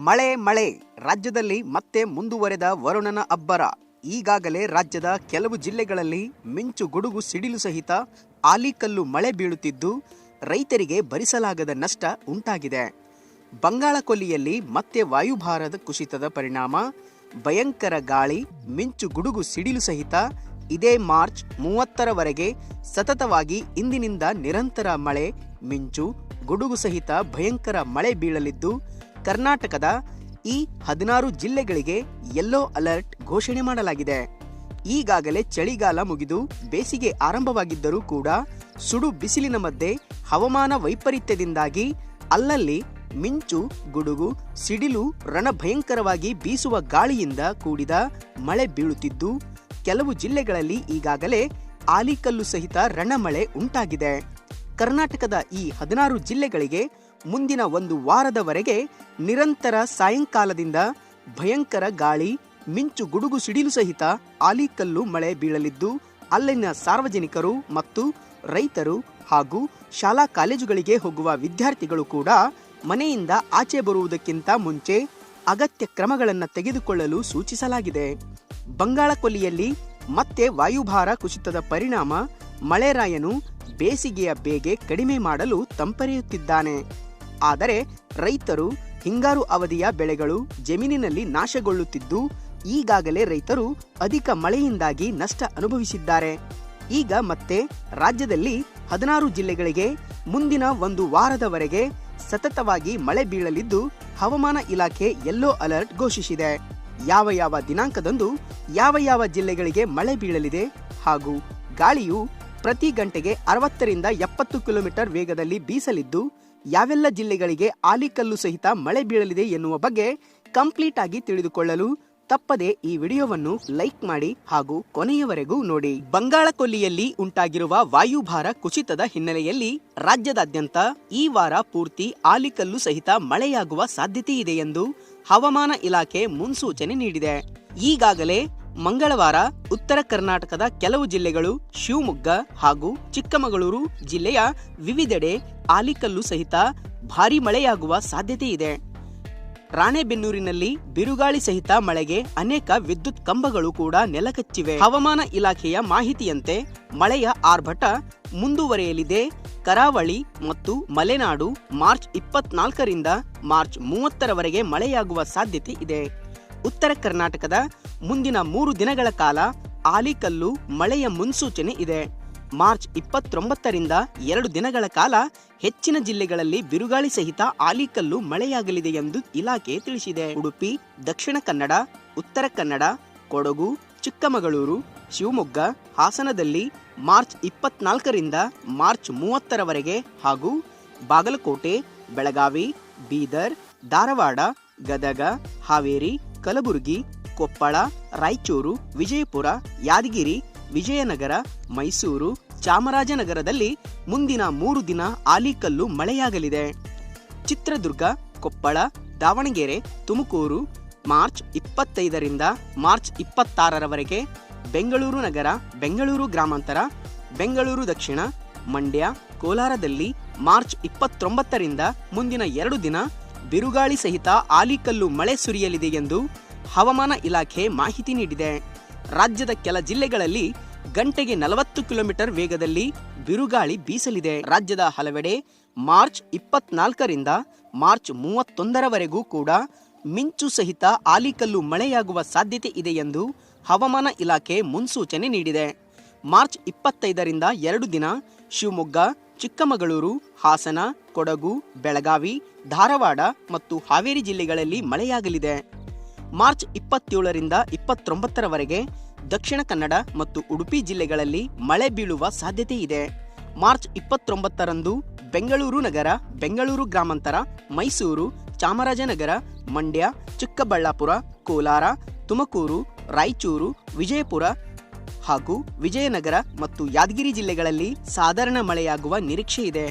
ಮಳೆ ಮಳೆ ರಾಜ್ಯದಲ್ಲಿ ಮತ್ತೆ ಮುಂದುವರೆದ ವರುಣನ ಅಬ್ಬರ. ಈಗಾಗಲೇ ರಾಜ್ಯದ ಕೆಲವು ಜಿಲ್ಲೆಗಳಲ್ಲಿ ಮಿಂಚು ಗುಡುಗು ಸಿಡಿಲು ಸಹಿತ ಆಲಿಕಲ್ಲು ಮಳೆ ಬೀಳುತ್ತಿದ್ದು ರೈತರಿಗೆ ಭರಿಸಲಾಗದ ನಷ್ಟ ಉಂಟಾಗಿದೆ. ಬಂಗಾಳ ಕೊಲ್ಲಿಯಲ್ಲಿ ಮತ್ತೆ ವಾಯುಭಾರದ ಕುಸಿತದ ಪರಿಣಾಮ ಭಯಂಕರ ಗಾಳಿ, ಮಿಂಚು ಗುಡುಗು ಸಿಡಿಲು ಸಹಿತ ಇದೇ ಮಾರ್ಚ್ 30ರವರೆಗೆ ಸತತವಾಗಿ ಇಂದಿನಿಂದ ನಿರಂತರ ಮಳೆ, ಮಿಂಚು ಗುಡುಗು ಸಹಿತ ಭಯಂಕರ ಮಳೆ ಬೀಳಲಿದ್ದು ಕರ್ನಾಟಕದ ಈ 16 ಜಿಲ್ಲೆಗಳಿಗೆ ಯೆಲ್ಲೋ ಅಲರ್ಟ್ ಘೋಷಣೆ ಮಾಡಲಾಗಿದೆ. ಈಗಾಗಲೇ ಚಳಿಗಾಲ ಮುಗಿದು ಬೇಸಿಗೆ ಆರಂಭವಾಗಿದ್ದರೂ ಕೂಡ ಸುಡು ಬಿಸಿಲಿನ ಮಧ್ಯೆ ಹವಾಮಾನ ವೈಪರೀತ್ಯದಿಂದಾಗಿ ಅಲ್ಲಲ್ಲಿ ಮಿಂಚು ಗುಡುಗು ಸಿಡಿಲು ರಣಭಯಂಕರವಾಗಿ ಬೀಸುವ ಗಾಳಿಯಿಂದ ಕೂಡಿದ ಮಳೆ ಬೀಳುತ್ತಿದ್ದು ಕೆಲವು ಜಿಲ್ಲೆಗಳಲ್ಲಿ ಈಗಾಗಲೇ ಆಲಿಕಲ್ಲು ಸಹಿತ ರಣಮಳೆ ಉಂಟಾಗಿದೆ. ಕರ್ನಾಟಕದ ಈ 16 ಜಿಲ್ಲೆಗಳಿಗೆ ಮುಂದಿನ ಒಂದು ವಾರದವರೆಗೆ ನಿರಂತರ ಸಾಯಂಕಾಲದಿಂದ ಭಯಂಕರ ಗಾಳಿ, ಮಿಂಚು ಗುಡುಗು ಸಿಡಿಲು ಸಹಿತ ಆಲಿಕಲ್ಲು ಮಳೆ ಬೀಳಲಿದ್ದು ಅಲ್ಲಿನ ಸಾರ್ವಜನಿಕರು ಮತ್ತು ರೈತರು ಹಾಗೂ ಶಾಲಾ ಕಾಲೇಜುಗಳಿಗೆ ಹೋಗುವ ವಿದ್ಯಾರ್ಥಿಗಳು ಕೂಡ ಮನೆಯಿಂದ ಆಚೆ ಬರುವುದಕ್ಕಿಂತ ಮುಂಚೆ ಅಗತ್ಯ ಕ್ರಮಗಳನ್ನು ತೆಗೆದುಕೊಳ್ಳಲು ಸೂಚಿಸಲಾಗಿದೆ. ಬಂಗಾಳ ಕೊಲ್ಲಿಯಲ್ಲಿ ಮತ್ತೆ ವಾಯುಭಾರ ಕುಸಿತದ ಪರಿಣಾಮ ಮಳೆರಾಯನು ಬೇಸಿಗೆಯ ಬೇಗೆ ಕಡಿಮೆ ಮಾಡಲು ತಂಪರೆಯುತ್ತಿದ್ದಾನೆ. ಆದರೆ ರೈತರು ಹಿಂಗಾರು ಅವಧಿಯ ಬೆಳೆಗಳು ಜಮೀನಿನಲ್ಲಿ ನಾಶಗೊಳ್ಳುತ್ತಿದ್ದು ಈಗಾಗಲೇ ರೈತರು ಅಧಿಕ ಮಳೆಯಿಂದಾಗಿ ನಷ್ಟ ಅನುಭವಿಸಿದ್ದಾರೆ. ಈಗ ಮತ್ತೆ ರಾಜ್ಯದಲ್ಲಿ 16 ಜಿಲ್ಲೆಗಳಿಗೆ ಮುಂದಿನ ಒಂದು ವಾರದವರೆಗೆ ಸತತವಾಗಿ ಮಳೆ ಬೀಳಲಿದ್ದು ಹವಾಮಾನ ಇಲಾಖೆ ಯೆಲ್ಲೋ ಅಲರ್ಟ್ ಘೋಷಿಸಿದೆ. ಯಾವ ದಿನಾಂಕದಂದು ಯಾವ ಜಿಲ್ಲೆಗಳಿಗೆ ಮಳೆ ಬೀಳಲಿದೆ ಹಾಗೂ ಗಾಳಿಯು ಪ್ರತಿ ಗಂಟೆಗೆ 60ರಿಂದ 70 ಕಿಲೋಮೀಟರ್ ವೇಗದಲ್ಲಿ ಬೀಸಲಿದ್ದು ಯಾವೆಲ್ಲ ಜಿಲ್ಲೆಗಳಿಗೆ ಆಲಿಕಲ್ಲು ಸಹಿತ ಮಳೆ ಬೀಳಲಿದೆ ಎನ್ನುವ ಬಗ್ಗೆ ಕಂಪ್ಲೀಟ್ ಆಗಿ ತಿಳಿದುಕೊಳ್ಳಲು ತಪ್ಪದೆ ಈ ವಿಡಿಯೋವನ್ನು ಲೈಕ್ ಮಾಡಿ ಹಾಗೂ ಕೊನೆಯವರೆಗೂ ನೋಡಿ. ಬಂಗಾಳ ಕೊಲ್ಲಿಯಲ್ಲಿ ಉಂಟಾಗಿರುವ ವಾಯುಭಾರ ಕುಸಿತದ ಹಿನ್ನೆಲೆಯಲ್ಲಿ ರಾಜ್ಯದಾದ್ಯಂತ ಈ ವಾರ ಪೂರ್ತಿ ಆಲಿಕಲ್ಲು ಸಹಿತ ಮಳೆಯಾಗುವ ಸಾಧ್ಯತೆ ಇದೆ ಎಂದು ಹವಾಮಾನ ಇಲಾಖೆ ಮುನ್ಸೂಚನೆ ನೀಡಿದೆ. ಈಗಾಗಲೇ ಮಂಗಳವಾರ ಉತ್ತರ ಕರ್ನಾಟಕದ ಕೆಲವು ಜಿಲ್ಲೆಗಳು, ಶಿವಮೊಗ್ಗ ಹಾಗೂ ಚಿಕ್ಕಮಗಳೂರು ಜಿಲ್ಲೆಯ ವಿವಿಧೆಡೆ ಆಲಿಕಲ್ಲು ಸಹಿತ ಭಾರೀ ಮಳೆಯಾಗುವ ಸಾಧ್ಯತೆ ಇದೆ. ರಾಣೆಬೆನ್ನೂರಿನಲ್ಲಿ ಬಿರುಗಾಳಿ ಸಹಿತ ಮಳೆಗೆ ಅನೇಕ ವಿದ್ಯುತ್ ಕಂಬಗಳು ಕೂಡ ನೆಲಕಚ್ಚಿವೆ. ಹವಾಮಾನ ಇಲಾಖೆಯ ಮಾಹಿತಿಯಂತೆ ಮಳೆಯ ಆರ್ಭಟ ಮುಂದುವರೆಯಲಿದೆ. ಕರಾವಳಿ ಮತ್ತು ಮಲೆನಾಡು ಮಾರ್ಚ್ 24ರಿಂದ ಮಾರ್ಚ್ 30ರವರೆಗೆ ಮಳೆಯಾಗುವ ಸಾಧ್ಯತೆ ಇದೆ. ಉತ್ತರ ಕರ್ನಾಟಕದ ಮುಂದಿನ 3 ದಿನಗಳ ಕಾಲ ಆಲಿಕಲ್ಲು ಮಳೆಯ ಮುನ್ಸೂಚನೆ ಇದೆ. ಮಾರ್ಚ್ 29ರಿಂದ 2 ದಿನಗಳ ಕಾಲ ಹೆಚ್ಚಿನ ಜಿಲ್ಲೆಗಳಲ್ಲಿ ಬಿರುಗಾಳಿ ಸಹಿತ ಆಲಿಕಲ್ಲು ಮಳೆಯಾಗಲಿದೆ ಎಂದು ಇಲಾಖೆ ತಿಳಿಸಿದೆ. ಉಡುಪಿ, ದಕ್ಷಿಣ ಕನ್ನಡ, ಉತ್ತರ ಕನ್ನಡ, ಕೊಡಗು, ಚಿಕ್ಕಮಗಳೂರು, ಶಿವಮೊಗ್ಗ, ಹಾಸನದಲ್ಲಿ ಮಾರ್ಚ್ 24ರಿಂದ ಮಾರ್ಚ್ 30ರವರೆಗೆ ಹಾಗೂ ಬಾಗಲಕೋಟೆ, ಬೆಳಗಾವಿ, ಬೀದರ್, ಧಾರವಾಡ, ಗದಗ, ಹಾವೇರಿ, ಕಲಬುರಗಿ, ಕೊಪ್ಪಳ, ರಾಯಚೂರು, ವಿಜಯಪುರ, ಯಾದಗಿರಿ, ವಿಜಯನಗರ, ಮೈಸೂರು, ಚಾಮರಾಜನಗರದಲ್ಲಿ ಮುಂದಿನ 3 ದಿನ ಆಲಿಕಲ್ಲು ಮಳೆಯಾಗಲಿದೆ. ಚಿತ್ರದುರ್ಗ, ಕೊಪ್ಪಳ, ದಾವಣಗೆರೆ, ತುಮಕೂರು ಮಾರ್ಚ್ 25ರಿಂದ ಮಾರ್ಚ್ 26ರವರೆಗೆ, ಬೆಂಗಳೂರು ನಗರ, ಬೆಂಗಳೂರು ಗ್ರಾಮಾಂತರ, ಬೆಂಗಳೂರು ದಕ್ಷಿಣ, ಮಂಡ್ಯ, ಕೋಲಾರದಲ್ಲಿ ಮಾರ್ಚ್ 29ರಿಂದ ಮುಂದಿನ 2 ದಿನ ಬಿರುಗಾಳಿ ಸಹಿತ ಆಲಿಕಲ್ಲು ಮಳೆ ಸುರಿಯಲಿದೆ ಎಂದು ಹವಾಮಾನ ಇಲಾಖೆ ಮಾಹಿತಿ ನೀಡಿದೆ. ರಾಜ್ಯದ ಕೆಲ ಜಿಲ್ಲೆಗಳಲ್ಲಿ ಗಂಟೆಗೆ 40 ಕಿಲೋಮೀಟರ್ ವೇಗದಲ್ಲಿ ಬಿರುಗಾಳಿ ಬೀಸಲಿದೆ. ರಾಜ್ಯದ ಹಲವೆಡೆ ಮಾರ್ಚ್ 24ರಿಂದ ಮಾರ್ಚ್ 31ರವರೆಗೂ ಕೂಡ ಮಿಂಚು ಸಹಿತ ಆಲಿಕಲ್ಲು ಮಳೆಯಾಗುವ ಸಾಧ್ಯತೆ ಇದೆ ಎಂದು ಹವಾಮಾನ ಇಲಾಖೆ ಮುನ್ಸೂಚನೆ ನೀಡಿದೆ. ಮಾರ್ಚ್ 25ರಿಂದ 2 ದಿನ ಶಿವಮೊಗ್ಗ, ಚಿಕ್ಕಮಗಳೂರು, ಹಾಸನ, ಕೊಡಗು, ಬೆಳಗಾವಿ, ಧಾರವಾಡ ಮತ್ತು ಹಾವೇರಿ ಜಿಲ್ಲೆಗಳಲ್ಲಿ ಮಳೆಯಾಗಲಿದೆ. ಮಾರ್ಚ್ 27ರಿಂದ 29ರವರೆಗೆ ದಕ್ಷಿಣ ಕನ್ನಡ ಮತ್ತು ಉಡುಪಿ ಜಿಲ್ಲೆಗಳಲ್ಲಿ ಮಳೆ ಬೀಳುವ ಸಾಧ್ಯತೆ ಇದೆ. ಮಾರ್ಚ್ 29ರಂದು ಬೆಂಗಳೂರು ನಗರ, ಬೆಂಗಳೂರು ಗ್ರಾಮಾಂತರ, ಮೈಸೂರು, ಚಾಮರಾಜನಗರ, ಮಂಡ್ಯ, ಚಿಕ್ಕಬಳ್ಳಾಪುರ, ಕೋಲಾರ, ತುಮಕೂರು, ರಾಯಚೂರು, ವಿಜಯಪುರ ಹಾಗೂ ವಿಜಯನಗರ ಮತ್ತು ಯಾದಗಿರಿ ಜಿಲ್ಲೆಗಳಲ್ಲಿ ಸಾಧಾರಣ ಮಳೆಯಾಗುವ ನಿರೀಕ್ಷೆ ಇದೆ.